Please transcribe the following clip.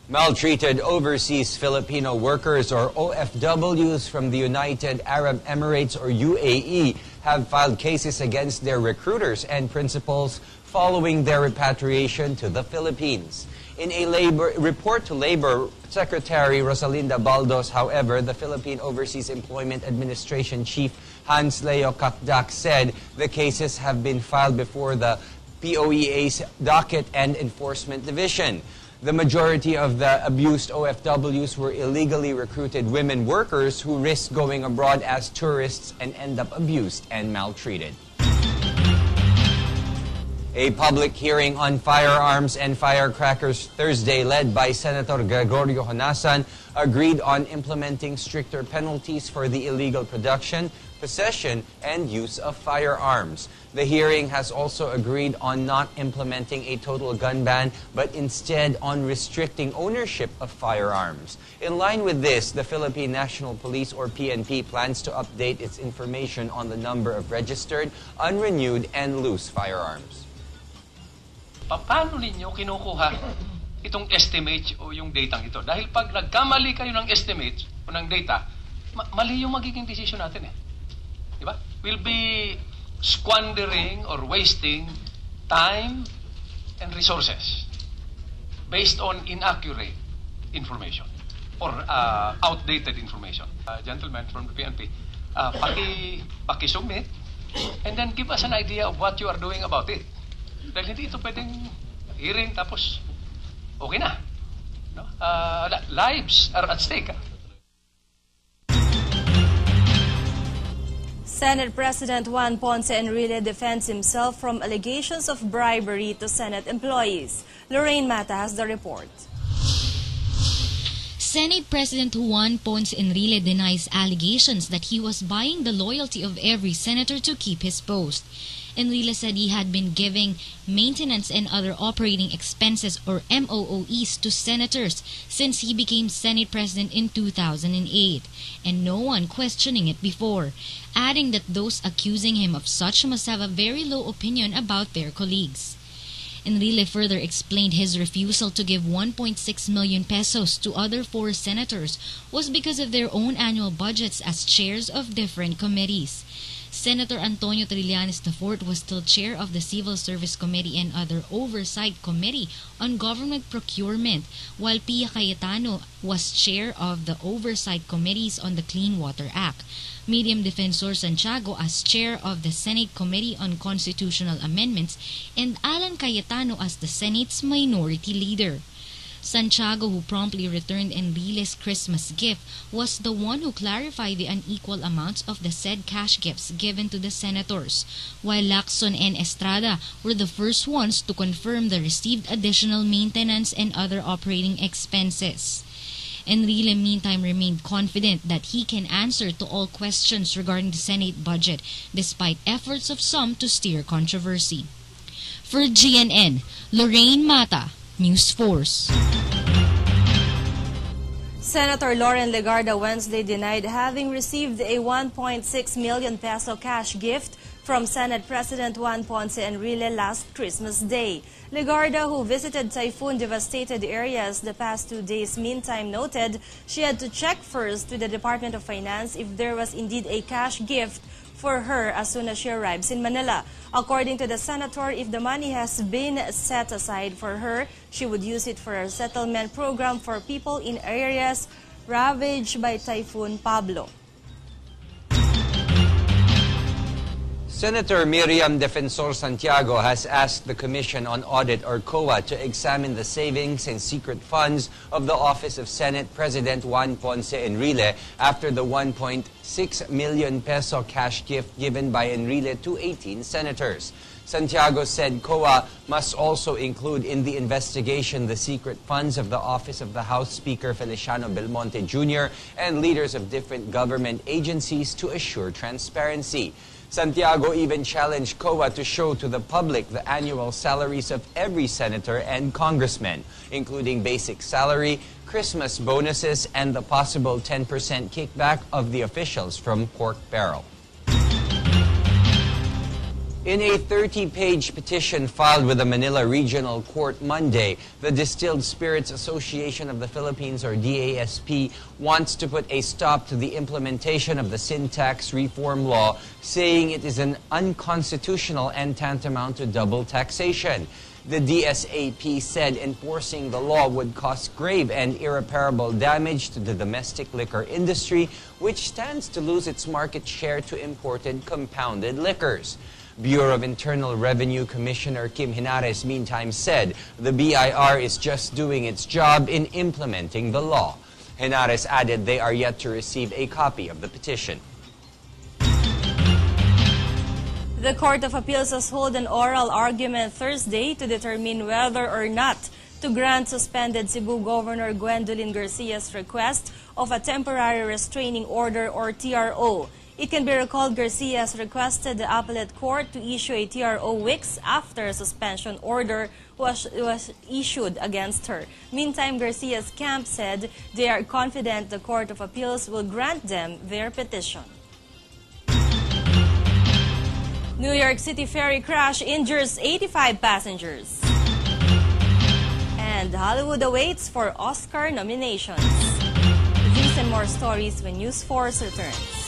Maltreated overseas Filipino workers, or OFWs, from the United Arab Emirates, or UAE, have filed cases against their recruiters and principals following their repatriation to the Philippines. In a report to Labor Secretary Rosalinda Baldos, however, the Philippine Overseas Employment Administration Chief Hans Leo Kakdak said the cases have been filed before the POEA's Docket and Enforcement Division. The majority of the abused OFWs were illegally recruited women workers who risk going abroad as tourists and end up abused and maltreated. A public hearing on firearms and firecrackers Thursday, led by Senator Gregorio Honasan, agreed on implementing stricter penalties for the illegal production, possession, and use of firearms. The hearing has also agreed on not implementing a total gun ban, but instead on restricting ownership of firearms. In line with this, the Philippine National Police, or PNP, plans to update its information on the number of registered, unrenewed, and loose firearms. Paano ninyo kinukuha itong estimate o yung data ito? Dahil pag nagkamali kayo ng estimate o ng data, mali yung magiging decision natin eh. Diba? We'll be squandering or wasting time and resources based on inaccurate information or outdated information. Gentlemen from the PNP, paki-submit and then give us an idea of what you are doing about it. Dahil hindi ito pwedeng hearing tapos okay na. No? Lives are at stake. Senate President Juan Ponce Enrile defends himself from allegations of bribery to Senate employees. Lorraine Mata has the report. Senate President Juan Ponce Enrile denies allegations that he was buying the loyalty of every senator to keep his post. Enrile said he had been giving maintenance and other operating expenses, or MOOEs, to senators since he became Senate President in 2008, and no one questioning it before, adding that those accusing him of such must have a very low opinion about their colleagues. Enrile further explained his refusal to give 1.6 million pesos to other 4 senators was because of their own annual budgets as chairs of different committees. Senator Antonio Trillanes IV was still chair of the Civil Service Committee and other Oversight Committee on Government Procurement, while Pia Cayetano was chair of the Oversight Committees on the Clean Water Act. Medium Defensor Santiago as chair of the Senate Committee on Constitutional Amendments, and Alan Cayetano as the Senate's minority leader. Santiago, who promptly returned Enrile's Christmas gift, was the one who clarified the unequal amounts of the said cash gifts given to the senators, while Lacson and Estrada were the first ones to confirm the received additional maintenance and other operating expenses. Enrile, meantime, remained confident that he can answer to all questions regarding the Senate budget, despite efforts of some to steer controversy. For GNN, Lorraine Mata, News Force. Senator Loren Legarda Wednesday denied having received a 1.6 million peso cash gift from Senate President Juan Ponce Enrile last Christmas Day. Legarda, who visited typhoon-devastated areas the past 2 days, meantime noted she had to check first with the Department of Finance if there was indeed a cash gift for her as soon as she arrives in Manila. According to the senator, if the money has been set aside for her, she would use it for a settlement program for people in areas ravaged by Typhoon Pablo. Senator Miriam Defensor Santiago has asked the Commission on Audit, or COA, to examine the savings and secret funds of the Office of Senate President Juan Ponce Enrile after the 1.6 million peso cash gift given by Enrile to 18 senators. Santiago said COA must also include in the investigation the secret funds of the Office of the House Speaker Feliciano Belmonte Jr. and leaders of different government agencies to assure transparency. Santiago even challenged COA to show to the public the annual salaries of every senator and congressman, including basic salary, Christmas bonuses, and the possible 10% kickback of the officials from pork barrel. In a 30-page petition filed with the Manila Regional Court Monday, the Distilled Spirits Association of the Philippines, or DASP, wants to put a stop to the implementation of the sin tax reform law, saying it is an unconstitutional and tantamount to double taxation. The DSAP said enforcing the law would cause grave and irreparable damage to the domestic liquor industry, which stands to lose its market share to imported compounded liquors. Bureau of Internal Revenue Commissioner Kim Henares, meantime, said the BIR is just doing its job in implementing the law. Henares added they are yet to receive a copy of the petition. The Court of Appeals has held an oral argument Thursday to determine whether or not to grant suspended Cebu Governor Gwendolyn Garcia's request of a temporary restraining order, or TRO. It can be recalled Garcia has requested the appellate court to issue a TRO weeks after a suspension order was issued against her. Meantime, Garcia's camp said they are confident the Court of Appeals will grant them their petition. New York City ferry crash injures 85 passengers. And Hollywood awaits for Oscar nominations. These and more stories when News Force returns.